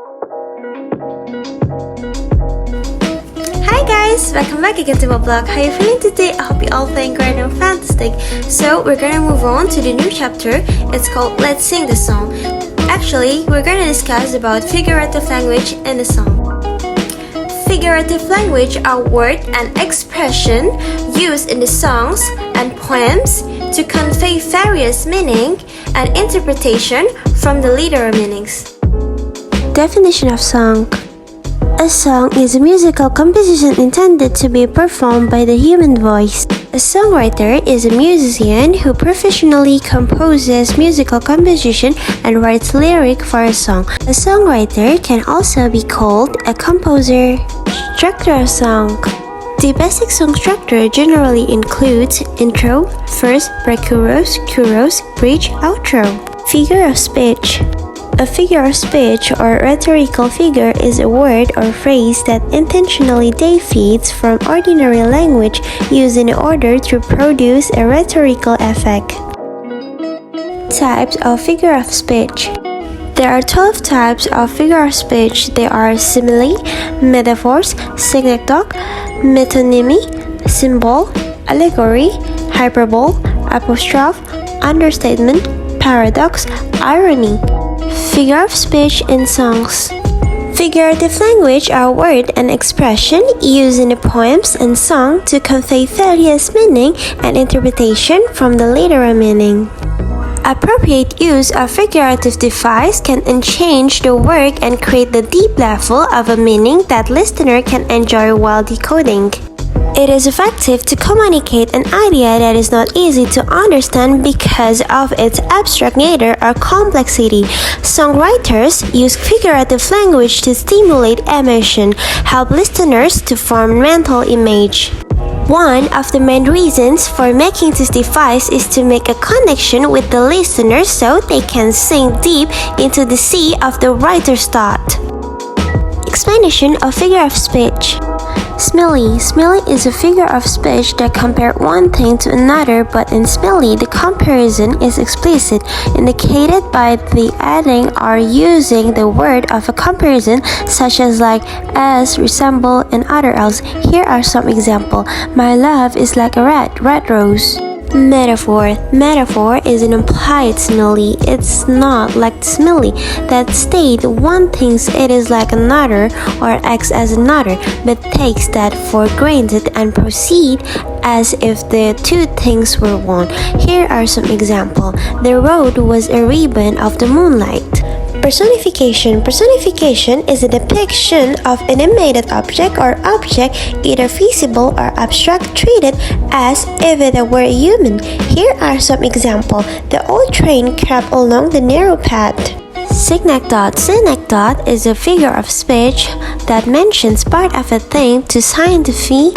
Hi guys, welcome back again to my blog. How are you feeling today? I hope you're all feeling great and fantastic. So we're gonna move on to the new chapter. It's called Let's Sing the Song. Actually, we're gonna discuss about figurative language in the song. Figurative language are words and expression used in the songs and poems to convey various meaning and interpretation from the literal meanings. Definition of song. A song is a musical composition intended to be performed by the human voice. A songwriter is a musician who professionally composes musical composition and writes lyric for a song. A songwriter can also be called a composer. Structure of song. The basic song structure generally includes intro, verse, pre-chorus, chorus, bridge, outro. Figure of speech. A figure of speech or rhetorical figure is a word or phrase that intentionally deviates from ordinary language used in order to produce a rhetorical effect. Types of figure of speech. There are 12 types of figure of speech. They are simile, metaphors, synecdoche, metonymy, symbol, allegory, hyperbole, apostrophe, understatement, paradox, irony. Figure of speech in songs. Figurative language are words and expression used in the poems and song to convey various meaning and interpretation from the literal meaning. Appropriate use of figurative device can change the work and create the deep level of a meaning that listener can enjoy while decoding. It is effective to communicate an idea that is not easy to understand because of its abstract nature or complexity. Songwriters use figurative language to stimulate emotion, help listeners to form mental image. One of the main reasons for making this device is to make a connection with the listener so they can sink deep into the sea of the writer's thought. Explanation of figure of speech. Simile. Simile is a figure of speech that compares one thing to another, but in simile, the comparison is explicit, indicated by the adding or using the word of a comparison, such as like, as, resemble, and other else. Here are some examples. My love is like a red rose. Metaphor. Metaphor is an implied simile. It's not like simile that state one thinks it is like another or acts as another, but takes that for granted and proceed as if the two things were one. Here are some examples. The road was a ribbon of the moonlight. Personification. Personification is a depiction of an animated object or object, either visible or abstract, treated as if it were human. Here are some examples. The old train crept along the narrow path. Synecdoche. Synecdoche is a figure of speech that mentions part of a thing to signify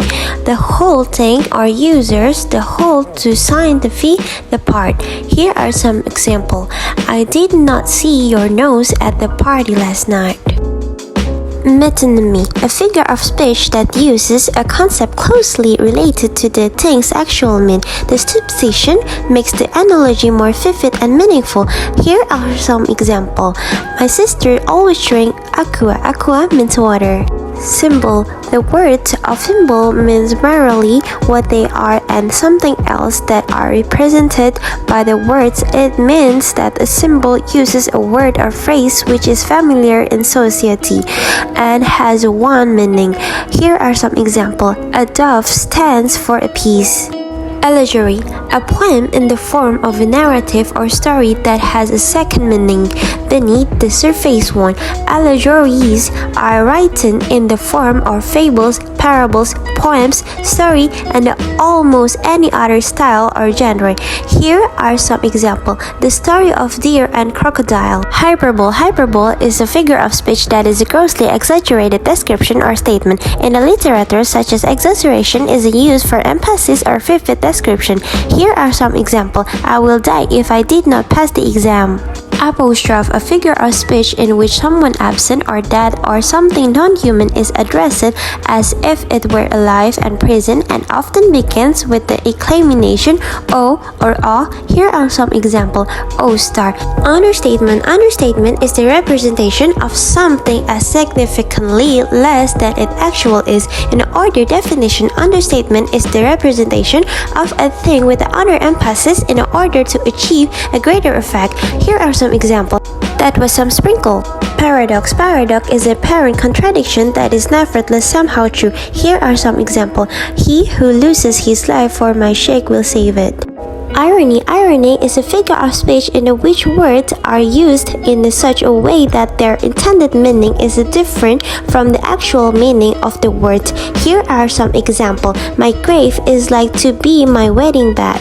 the whole thing or uses the whole to signify the part. Here are some examples. I did not see your nose at the party last night. Metonymy, a figure of speech that uses a concept closely related to the thing's actual meaning. The supposition makes the analogy more vivid and meaningful. Here are some examples. My sister always drank aqua. Aqua means water. Symbol. The word of symbol means merely what they are and something else that are represented by the words. It means that a symbol uses a word or phrase which is familiar in society and has one meaning. Here are some examples. A dove stands for a peace. Allegory, a poem in the form of a narrative or story that has a second meaning beneath the surface one. Allegories are written in the form of fables, parables, poems, story, and almost any other style or genre. Here are some examples. The story of deer and crocodile. Hyperbole. Hyperbole is a figure of speech that is a grossly exaggerated description or statement. In the literature, such as exaggeration is used for emphasis or vivid description. Here are some examples. I will die if I did not pass the exam. Apostrophe, a figure of speech in which someone absent or dead or something non-human is addressed as if it were alive and present, and often begins with the exclamation "oh" or "ah." Here are some examples. O star. Understatement. Understatement is the representation of something as significantly less than it actually is. In order definition, understatement is the representation of a thing with the under emphasis in order to achieve a greater effect. Here are some examples. That was some sprinkle. Paradox. Paradox is a apparent contradiction that is nevertheless somehow true. Here are some examples. He who loses his life for my sake will save it. Irony. Irony is a figure of speech in which words are used in such a way that their intended meaning is different from the actual meaning of the words. Here are some examples. My grave is like to be my wedding bed.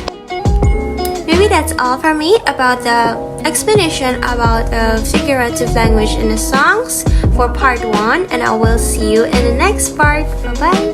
Maybe that's all for me about the explanation about figurative language in the songs for part 1, and I will see you in the next part. Bye bye.